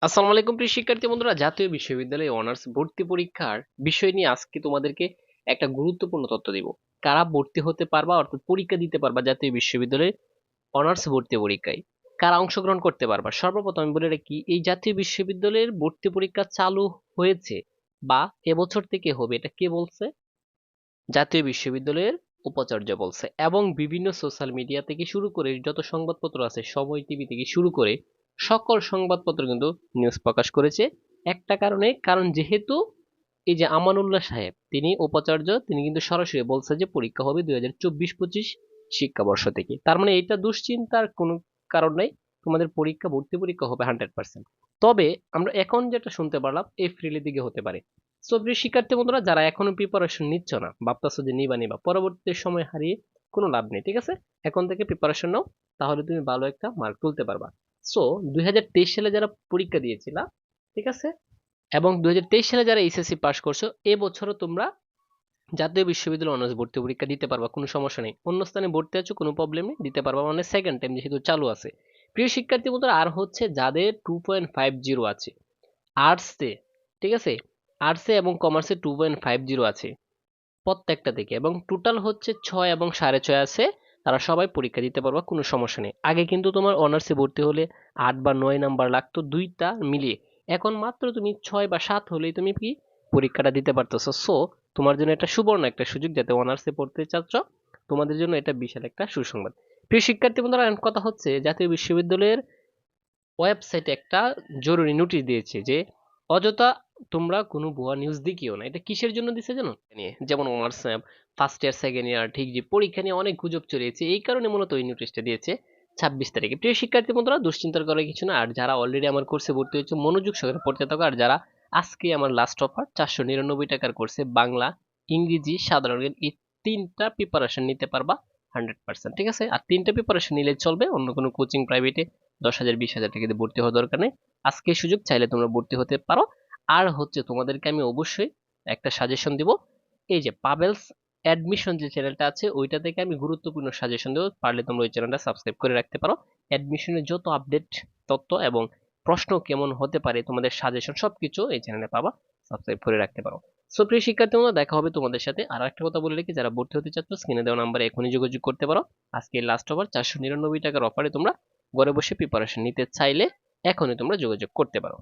আসসালামু আলাইকুম প্রিয় শিক্ষার্থী বন্ধুরা, জাতীয় বিশ্ববিদ্যালয়ে অনার্স ভর্তি পরীক্ষার বিষয় নিয়ে আজকে তোমাদেরকে একটা গুরুত্বপূর্ণ তথ্য দিব। কারা ভর্তি হতে পারবা, অর্থাৎ পরীক্ষা দিতে পারবা জাতীয় বিশ্ববিদ্যালয়ে অনার্স ভর্তি পরীক্ষায়, কারা অংশগ্রহণ করতে পারবা। সর্বপ্রথম আমি বলে রাখি, এই জাতীয় বিশ্ববিদ্যালয়ের ভর্তি পরীক্ষা চালু হয়েছে বা এবছর থেকে হবে, এটা কে বলছে? জাতীয় বিশ্ববিদ্যালয়ের উপাচার্য বলছে। এবং বিভিন্ন সোশ্যাল মিডিয়া থেকে শুরু করে যত সংবাদপত্র আছে, সময় টিভি থেকে শুরু করে সকল সংবাদপত্র কিন্তু নিউজ প্রকাশ করেছে একটা কারণে, কারণ যেহেতু এই যে আমানুল্লাহ সাহেব তিনি উপাচার্য, তিনি কিন্তু সরাসরি বলছে যে পরীক্ষা হবে 2024-25 শিক্ষাবর্ষ থেকে। তার মানে এটা দুশ্চিন্তার কোনো কারণ নাই, তোমাদের পরীক্ষা ভর্তি পরীক্ষা হবে 100%। তবে আমরা এখন যেটা শুনতে পারলাম এপ্রিলের দিকে হতে পারে। সো প্রিয় শিক্ষার্থী বন্ধুরা, যারা এখনো প্রিপারেশন নিচ্ছ না, ভাবতেছো যে নিবা নিবা, পরবর্তীতে সময় হারিয়ে কোনো লাভ নেই, ঠিক আছে? এখন থেকে প্রিপারেশন নাও, তাহলে তুমি ভালো একটা মার্ক তুলতে পারবা। সো 2023 সালে যারা পরীক্ষা দিয়েছিলা, ঠিক আছে, এবং 2023 সালে যারা এইচএসসি পাস করছো, এবছরও তোমরা জাতীয় বিশ্ববিদ্যালয় অনার্স ভর্তি পরীক্ষা দিতে পারবা, কোনো সমস্যা নেই। অন্য স্থানে ভর্তি আছো, কোনো প্রবলেম নেই, দিতে পারবা, মানে সেকেন্ড টাইম যেহেতু চালু আছে। প্রিয় শিক্ষার্থী বন্ধুরা, আর হচ্ছে যাদের 2.50 আছে আর্টসে, ঠিক আছে, আর্টসে এবং কমার্সে 2.50 আছে প্রত্যেকটা থেকে, এবং টোটাল হচ্ছে 6 এবং 6.5 আছে, তারা সবাই পরীক্ষা দিতে পারবা, কোনো সমস্যা নেই। আগে কিন্তু তোমার অনার্সে ভর্তি হলে 8 বা 9 নাম্বার লাগতো দুইটা মিলিয়ে, এখন মাত্র তুমি 6 বা 7 হলেই তুমি কি পরীক্ষাটা দিতে পারতেছো। সো তোমার জন্য এটা সুবর্ণ একটা সুযোগ, যাতে অনার্সে পড়তে চাচ্ছ, তোমাদের জন্য এটা বিশাল একটা সুসংবাদ। প্রিয় শিক্ষার্থী বন্ধুরা, এখন কথা হচ্ছে জাতীয় বিশ্ববিদ্যালয়ের ওয়েবসাইটে একটা জরুরি নোটিশ দিয়েছে যে অযথা তোমরা কোনো ভুয়া নিউজ দেখিও না। এটা কিসের জন্য দিছে জানো? নিয়ে যেমন honours first year second year ঠিক যে পরীক্ষা নিয়ে অনেক গুজব ছড়িয়েছে, এই কারণে মূলত এই নোটিশটা দিয়েছে 26 তারিখে। প্রিয় শিক্ষার্থী বন্ধুরা, দুশ্চিন্তার করার কিছু না। আর যারা অলরেডি আমার কোর্সে ভর্তি হয়েছে, মনোযোগ সহকারে পড়তে থাকো। আর যারা আজকে আমার লাস্ট অফার 499 টাকার কোর্সে বাংলা, ইংরেজি, সাধারণ জ্ঞান, এই তিনটা প্রিপারেশন নিতে পারবা 100%, ঠিক আছে? আর তিনটা প্রিপারেশন নিলে চলবে, অন্য কোনো কোচিং প্রাইভেটে 10,000 20,000 টাকা দিয়ে ভর্তি হওয়ার দরকার নেই। আজকে সুযোগ, চাইলে তোমরা ভর্তি হতে পারো। আর হচ্ছে তোমাদেরকে আমি অবশ্যই একটা সাজেশন দিব, এই যে পাবেলস অ্যাডমিশন যে চ্যানেলটা আছে, ওইটা থেকে আমি গুরুত্বপূর্ণ সাজেশন দেবো, পারলে তোমরা ওই চ্যানেলটা সাবস্ক্রাইব করে রাখতে পারো। অ্যাডমিশনের যত আপডেট তথ্য এবং প্রশ্ন কেমন হতে পারে, তোমাদের সাজেশন সবকিছু এই চ্যানেলে পাবা, সাবস্ক্রাইব করে রাখতে পারো। সো প্রিয় শিক্ষার্থী বন্ধুরা, দেখা হবে তোমাদের সাথে। আর একটা কথা বলে রেখে, যারা ভর্তি হতে চাচ্ছ স্ক্রিনে দেওয়া নাম্বারে এখনই যোগাযোগ করতে পারো। আজকে লাস্ট ওভার 499 টাকার অফারে তোমরা ঘরে বসে প্রিপারেশন নিতে চাইলে এখনই তোমরা যোগাযোগ করতে পারো।